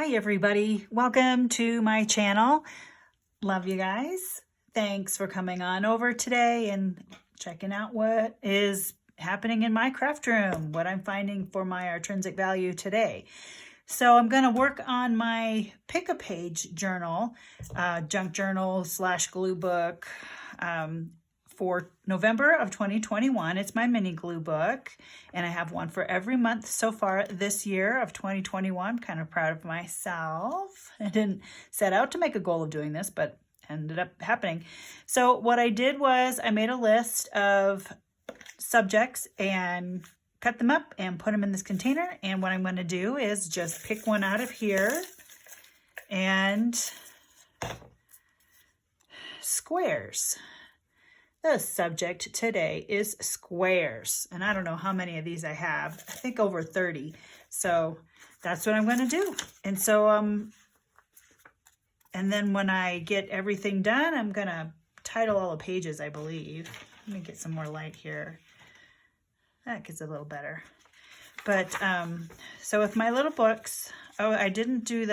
Hi everybody, welcome to my channel. Love you guys. Thanks for coming on over today and checking out what is happening in my craft room, what I'm finding for my intrinsic value today. So I'm going to work on my pick-a-page journal, junk journal / glue book, for November of 2021. It's my mini glue book, and I have one for every month so far this year of 2021. I'm kind of proud of myself. I didn't set out to make a goal of doing this, but ended up happening. So what I did was I made a list of subjects and cut them up and put them in this container. And what I'm going to do is just pick one out of here and squares. The subject today is squares, and I don't know how many of these I have. I think over 30. So that's what I'm going to do. And so, and then when I get everything done, I'm going to title all the pages, I believe. Let me get some more light here. That gets a little better. But, so with my little books, I didn't do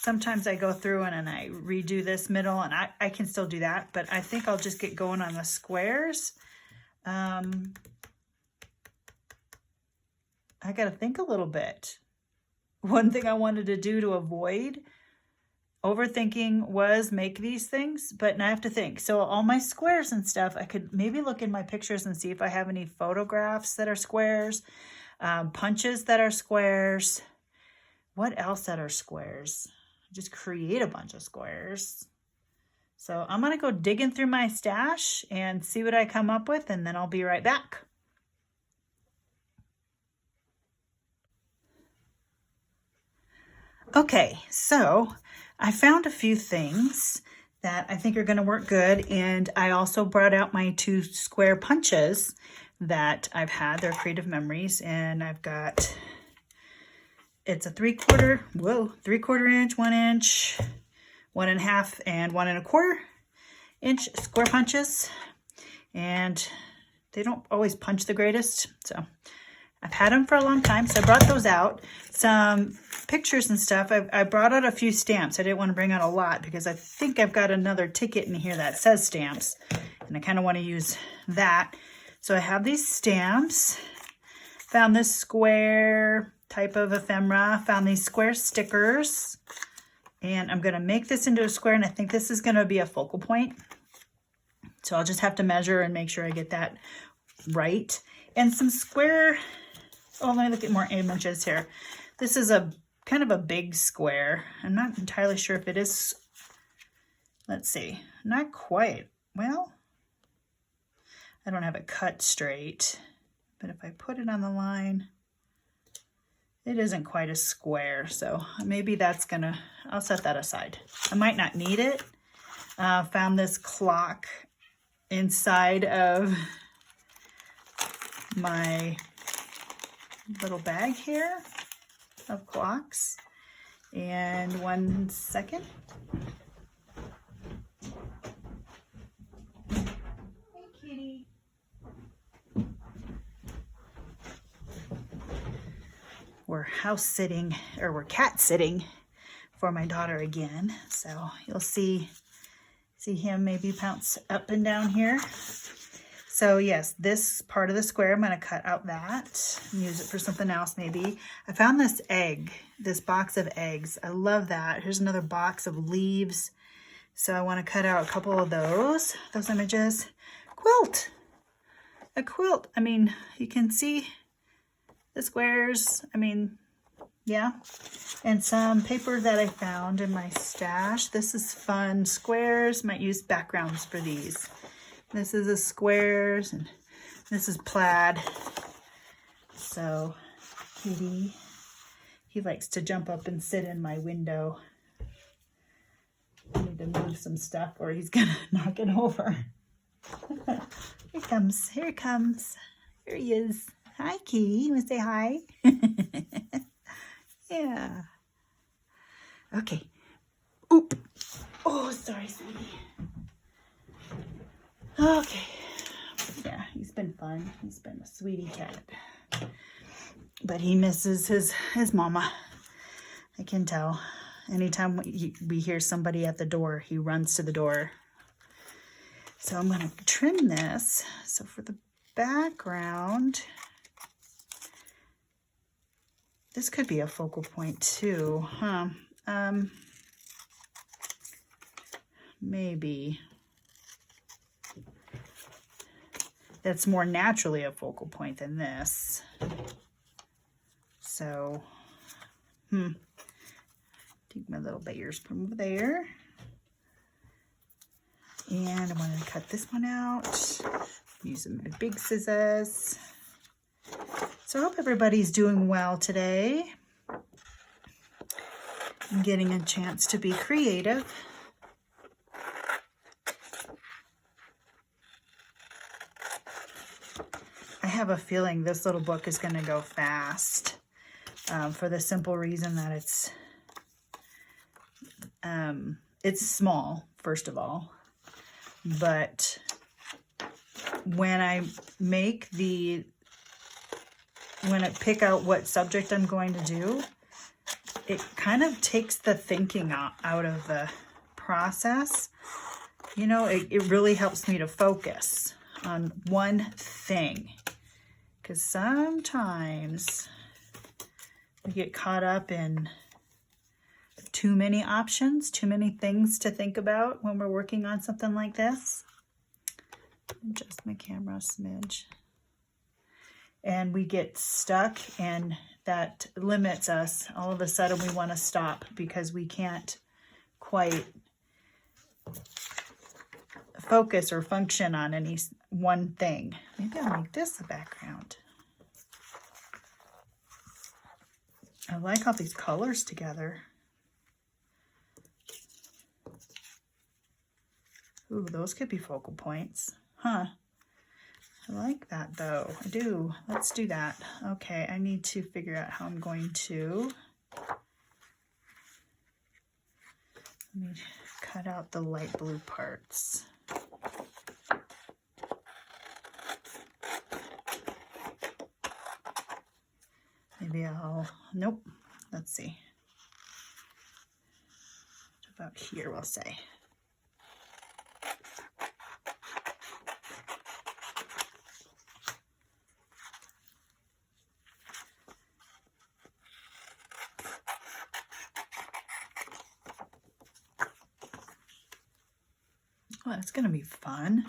sometimes I go through and I redo this middle, and I can still do that, but I think I'll just get going on the squares. I got to think a little bit. One thing I wanted to do to avoid overthinking was make these things, but now I have to think. So all my squares and stuff, I could maybe look in my pictures and see if I have any photographs that are squares, punches that are squares. What else that are squares? Just create a bunch of squares. So I'm going to go digging through my stash and see what I come up with, and then I'll be right back. Okay, so I found a few things that I think are going to work good, and I also brought out my 2 square punches that I've had. They're Creative Memories, and I've got... It's a 3/4 inch, 1 inch, 1 1/2, and 1 1/4 inch square punches. And they don't always punch the greatest. So I've had them for a long time. So I brought those out. Some pictures and stuff. I brought out a few stamps. I didn't want to bring out a lot because I think I've got another ticket in here that says stamps. And I kind of want to use that. So I have these stamps. Found this square type of ephemera, found these square stickers, and I'm going to make this into a square, and I think this is going to be a focal point. So I'll just have to measure and make sure I get that right. And some square, let me look at more images here. This is a kind of a big square. I'm not entirely sure if it is, let's see, not quite. Well, I don't have it cut straight, but if I put it on the line, it isn't quite a square, so maybe that's I'll set that aside. I might not need it. Found this clock inside of my little bag here of clocks. And 1 second. Hey, kitty. We're house sitting, or we're cat sitting for my daughter again. So you'll see him maybe bounce up and down here. So yes, this part of the square, I'm going to cut out that and use it for something else maybe. I found this box of eggs. I love that. Here's another box of leaves. So I want to cut out a couple of those images. A quilt. I mean, you can see the squares, I mean, yeah. And some paper that I found in my stash. This is fun. Squares, might use backgrounds for these. This is a squares, and this is plaid. So, Kitty, he likes to jump up and sit in my window. I need to move some stuff or he's gonna knock it over. Here he comes. Here he is. Hi, Kitty. You want to say hi? Yeah. Okay. Oop. Oh, sorry, sweetie. Okay. Yeah, he's been fun. He's been a sweetie cat. But he misses his mama. I can tell. Anytime we hear somebody at the door, he runs to the door. So I'm going to trim this. So for the background, this could be a focal point too, huh? Maybe. That's more naturally a focal point than this. So, take my little bears from over there. And I'm going to cut this one out. Using my big scissors. So I hope everybody's doing well today. I'm getting a chance to be creative. I have a feeling this little book is going to go fast for the simple reason that it's small, first of all, but when I pick out what subject I'm going to do, it kind of takes the thinking out of the process. You know, it really helps me to focus on one thing. Because sometimes we get caught up in too many options, too many things to think about when we're working on something like this. Adjust my camera a smidge. And we get stuck, and that limits us. All of a sudden we want to stop because we can't quite focus or function on any one thing. Maybe I'll make this the background. I like all these colors together. Ooh, those could be focal points. Huh. I like that though. I do. Let's do that. Okay, I need to figure out how I'm going to. Let me cut out the light blue parts. Maybe nope. Let's see. About here, we'll say. Oh, that's going to be fun.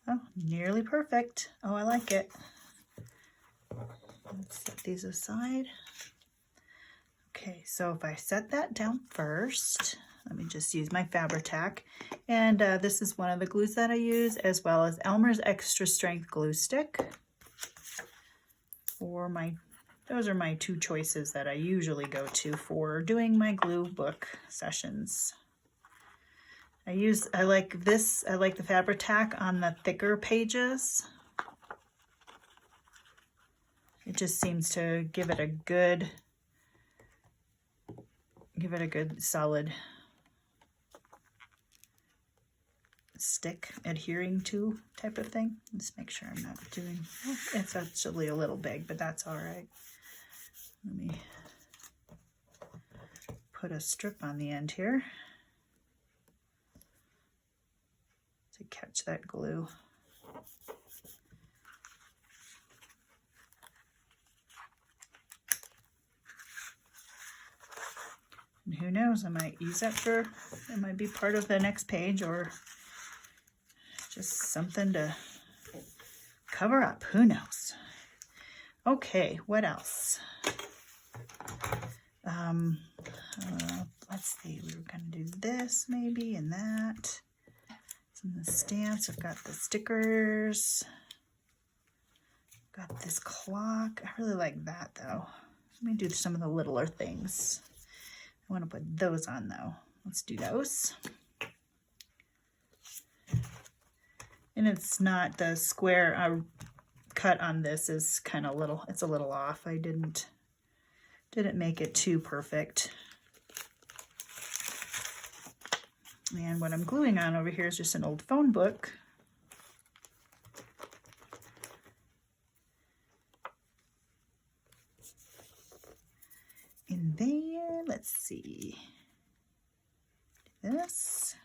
Oh, nearly perfect. Oh, I like it. Let's set these aside. Okay, so if I set that down first, let me just use my Fabri-Tac. And this is one of the glues that I use, as well as Elmer's Extra Strength Glue Stick. Those are my two choices that I usually go to for doing my glue book sessions. I like the Fabri-Tac on the thicker pages. It just seems to give it a good solid stick adhering to type of thing. Let's make sure I'm not doing, oh, it's actually a little big, but that's all right. Let me put a strip on the end here to catch that glue. And who knows, I might use that it might be part of the next page or just something to cover up. Who knows? Okay, what else? Let's see, we were going to do this maybe and that. Some of the stamps. I've got the stickers. Got this clock. I really like that though. Let me do some of the littler things. I want to put those on though. Let's do those. And it's not the square cut on this is kind of little. It's a little off. I didn't make it too perfect. And what I'm gluing on over here is just an old phone book. And then, let's see, this.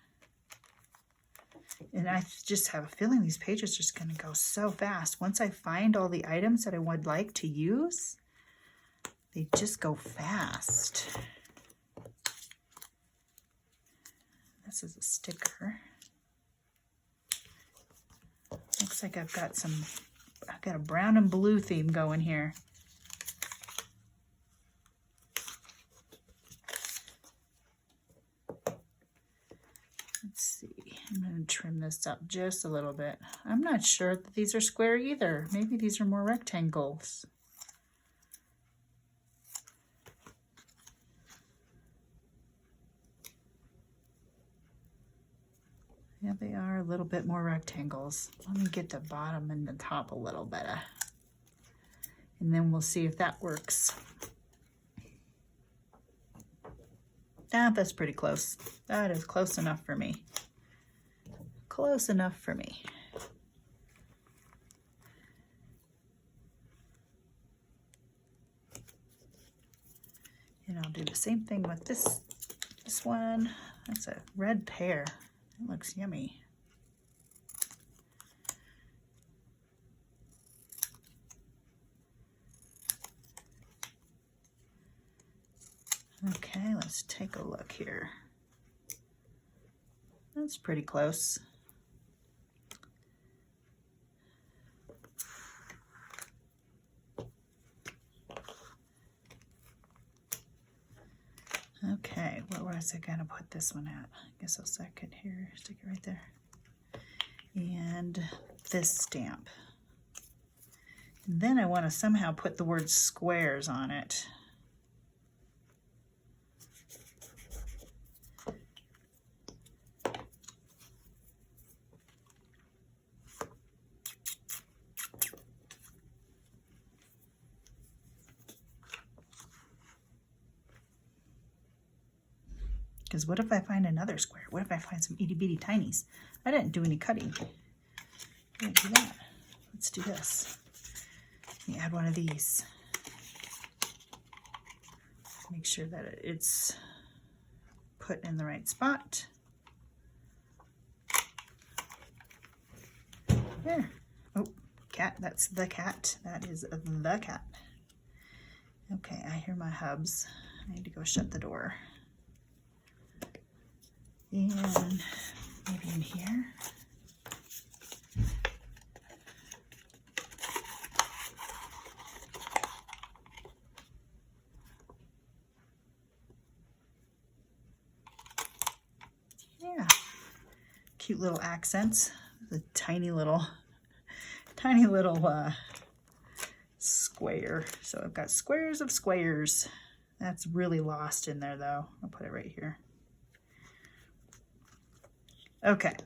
And I just have a feeling these pages are just going to go so fast. Once I find all the items that I would like to use, they just go fast. This is a sticker. Looks like I've got a brown and blue theme going here. Let's see, I'm going to trim this up just a little bit. I'm not sure that these are square either. Maybe these are more rectangles. Yeah, they are a little bit more rectangles. Let me get the bottom and the top a little better. And then we'll see if that works. That's pretty close. That is close enough for me. Close enough for me. And I'll do the same thing with this one. That's a red pear. It looks yummy. Okay, let's take a look here. That's pretty close. Okay, where was I gonna put this one at? I guess I'll stick it here, stick it right there. And this stamp. And then I want to somehow put the word squares on it. Because what if I find another square? What if I find some itty bitty tinies? I didn't do any cutting. I didn't do that. Let's do this. Let me add one of these. Make sure that it's put in the right spot. There. Oh, cat. That's the cat. That is the cat. Okay, I hear my hubs. I need to go shut the door. And maybe in here. Yeah, cute little accents. The tiny little square. So I've got squares of squares. That's really lost in there though. I'll put it right here. Okay.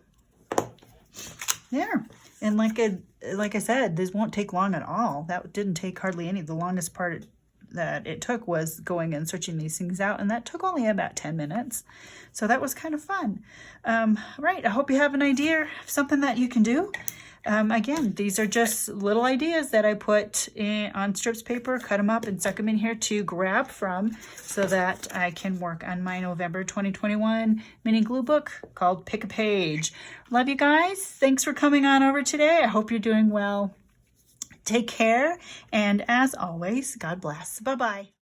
There. And like I said, this won't take long at all. That didn't take hardly any. The longest part that it took was going and searching these things out, and that took only about 10 minutes. So that was kind of fun. Right, I hope you have an idea of something that you can do. Again, these are just little ideas that I put on strips paper, cut them up and stuck them in here to grab from so that I can work on my November 2021 mini glue book called Pick a Page. Love you guys. Thanks for coming on over today. I hope you're doing well. Take care. And as always, God bless. Bye-bye.